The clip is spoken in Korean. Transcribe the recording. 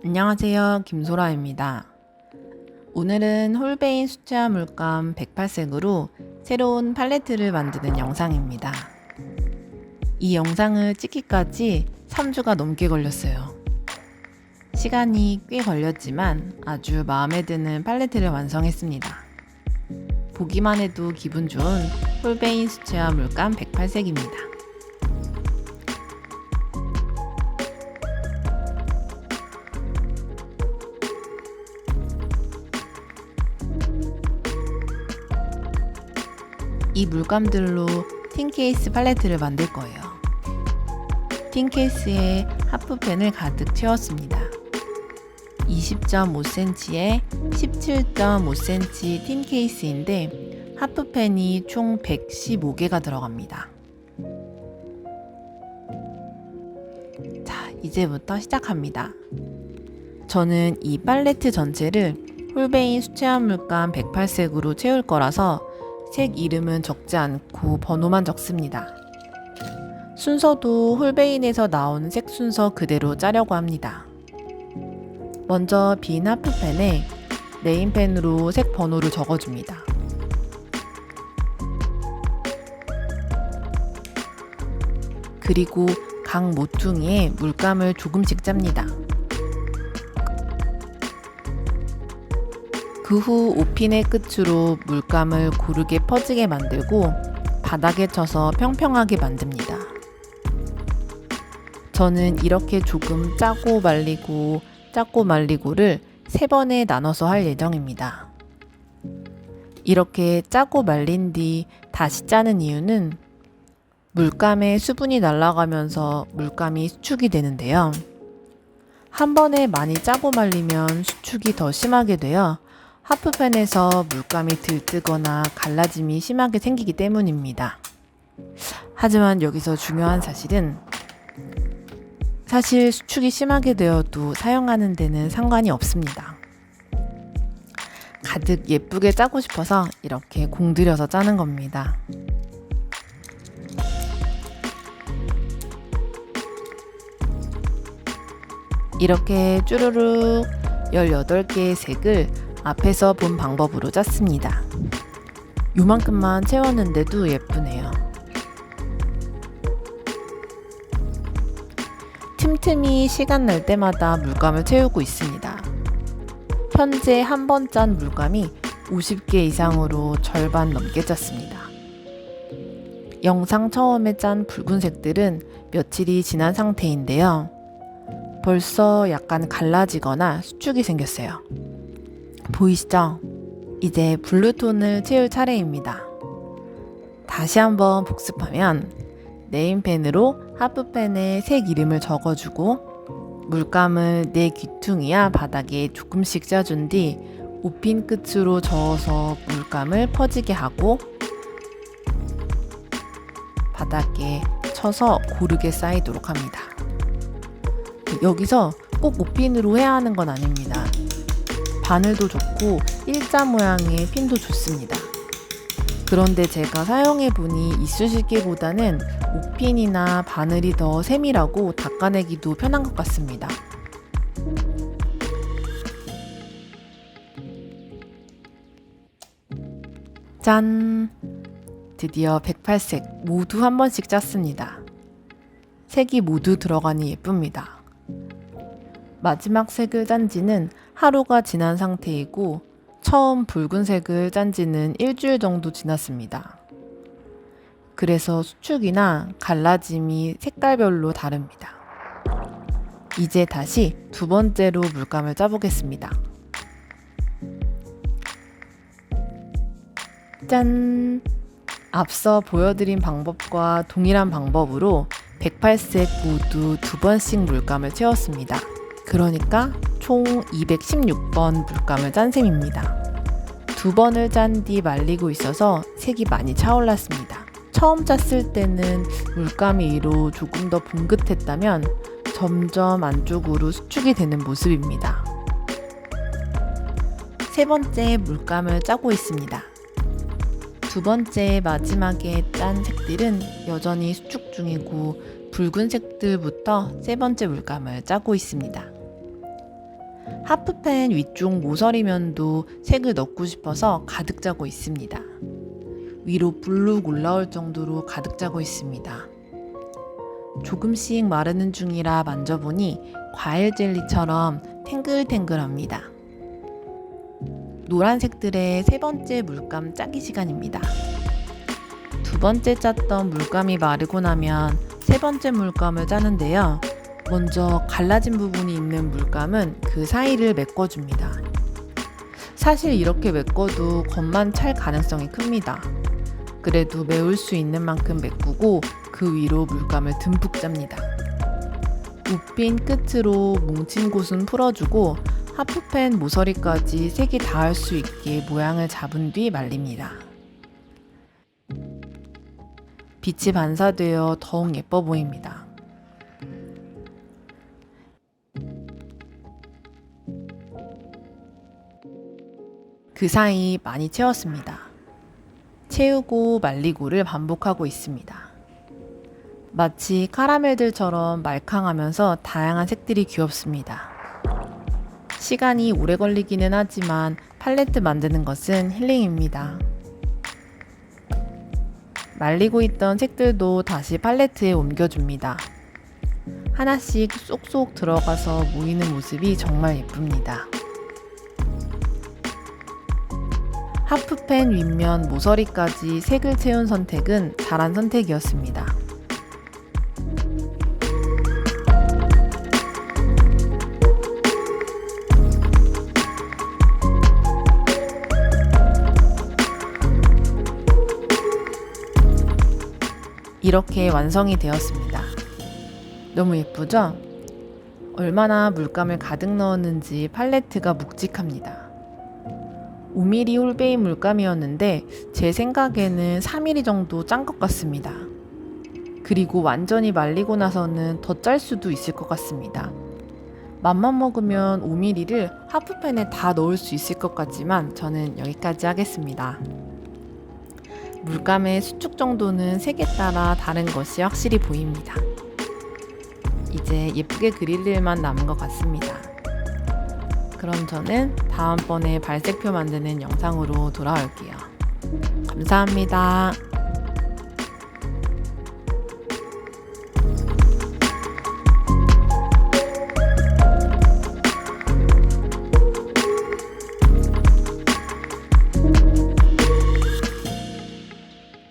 안녕하세요. 김소라입니다. 오늘은 홀베인 수채화 물감 108색으로 새로운 팔레트를 만드는 영상입니다. 이 영상을 찍기까지 3주가 넘게 걸렸어요. 시간이 꽤 걸렸지만 아주 마음에 드는 팔레트를 완성했습니다. 보기만 해도 기분 좋은 홀베인 수채화 물감 108색입니다. 이 물감들로 틴 케이스 팔레트를 만들 거예요. 틴 케이스에 하프펜을 가득 채웠습니다. 20.5cm에 17.5cm 틴 케이스인데 하프펜이 총 115개가 들어갑니다. 자, 이제부터 시작합니다. 저는 이 팔레트 전체를 홀베인 수채화 물감 108색으로 채울 거라서 색 이름은 적지 않고 번호만 적습니다. 순서도 홀베인에서 나오는 색 순서 그대로 짜려고 합니다. 먼저 빈 하프펜에 네임펜으로 색 번호를 적어줍니다. 그리고 각 모퉁이에 물감을 조금씩 짭니다. 그 후 5핀의 끝으로 물감을 고르게 퍼지게 만들고 바닥에 쳐서 평평하게 만듭니다. 저는 이렇게 조금 짜고 말리고를 3번에 나눠서 할 예정입니다. 이렇게 짜고 말린 뒤 다시 짜는 이유는 물감에 수분이 날아가면서 물감이 수축이 되는데요. 한 번에 많이 짜고 말리면 수축이 더 심하게 되어 하프펜에서 물감이 들뜨거나 갈라짐이 심하게 생기기 때문입니다. 하지만 여기서 중요한 사실은 사실 수축이 심하게 되어도 사용하는 데는 상관이 없습니다. 가득 예쁘게 짜고 싶어서 이렇게 공들여서 짜는 겁니다. 이렇게 쭈루룩 18개의 색을 앞에서 본 방법으로 짰습니다. 요만큼만 채웠는데도 예쁘네요. 틈틈이 시간 날 때마다 물감을 채우고 있습니다. 현재 한 번 짠 물감이 50개 이상으로 절반 넘게 짰습니다. 영상 처음에 짠 붉은색들은 며칠이 지난 상태인데요. 벌써 약간 갈라지거나 수축이 생겼어요. 보이시죠? 이제 블루톤을 채울 차례입니다. 다시 한번 복습하면 네임펜으로 하프펜에 색 이름을 적어주고 물감을 내 귀퉁이야 바닥에 조금씩 짜준 뒤 5핀 끝으로 저어서 물감을 퍼지게 하고 바닥에 쳐서 고르게 쌓이도록 합니다. 여기서 꼭 5핀으로 해야 하는 건 아닙니다. 바늘도 좋고 일자 모양의 핀도 좋습니다. 그런데 제가 사용해보니 이쑤시개보다는 5핀이나 바늘이 더 세밀하고 닦아내기도 편한 것 같습니다. 짠! 드디어 108색 모두 한 번씩 짰습니다. 색이 모두 들어가니 예쁩니다. 마지막 색을 짠 지는 하루가 지난 상태이고 처음 붉은색을 짠 지는 일주일 정도 지났습니다. 그래서 수축이나 갈라짐이 색깔별로 다릅니다. 이제 다시 두 번째로 물감을 짜보겠습니다. 짠! 앞서 보여드린 방법과 동일한 방법으로 108색 모두 2번씩 물감을 채웠습니다. 그러니까 총 216번 물감을 짠 셈입니다. 2번을 짠 뒤 말리고 있어서 색이 많이 차올랐습니다. 처음 짰을 때는 물감 위로 조금 더 붕긋했다면 점점 안쪽으로 수축이 되는 모습입니다. 세 번째 물감을 짜고 있습니다. 두 번째 마지막에 짠 색들은 여전히 수축 중이고 붉은 색들부터 세 번째 물감을 짜고 있습니다. 하프펜 위쪽 모서리면도 색을 넣고 싶어서 가득 짜고 있습니다. 위로 불룩 올라올 정도로 가득 짜고 있습니다. 조금씩 마르는 중이라 만져보니 과일 젤리처럼 탱글탱글합니다. 노란색들의 세 번째 물감 짜기 시간입니다. 두 번째 짰던 물감이 마르고 나면 세 번째 물감을 짜는데요. 먼저 갈라진 부분이 있는 물감은 그 사이를 메꿔줍니다. 사실 이렇게 메꿔도 겉만 찰 가능성이 큽니다. 그래도 메울 수 있는 만큼 메꾸고 그 위로 물감을 듬뿍 짭니다. 우핀 끝으로 뭉친 곳은 풀어주고 하프펜 모서리까지 색이 닿을 수 있게 모양을 잡은 뒤 말립니다. 빛이 반사되어 더욱 예뻐 보입니다. 그 사이 많이 채웠습니다. 채우고 말리고를 반복하고 있습니다. 마치 카라멜들처럼 말캉하면서 다양한 색들이 귀엽습니다. 시간이 오래 걸리기는 하지만 팔레트 만드는 것은 힐링입니다. 말리고 있던 색들도 다시 팔레트에 옮겨줍니다. 하나씩 쏙쏙 들어가서 모이는 모습이 정말 예쁩니다. 하프펜 윗면 모서리까지 색을 채운 선택은 잘한 선택이었습니다. 이렇게 완성이 되었습니다. 너무 예쁘죠? 얼마나 물감을 가득 넣었는지 팔레트가 묵직합니다. 5mm 홀베인 물감이었는데 제 생각에는 3mm 정도 짠 것 같습니다. 그리고 완전히 말리고 나서는 더 짤 수도 있을 것 같습니다. 맘만 먹으면 5mm를 하프펜에 다 넣을 수 있을 것 같지만 저는 여기까지 하겠습니다. 물감의 수축 정도는 색에 따라 다른 것이 확실히 보입니다. 이제 예쁘게 그릴 일만 남은 것 같습니다. 그럼 저는 다음번에 발색표 만드는 영상으로 돌아올게요. 감사합니다.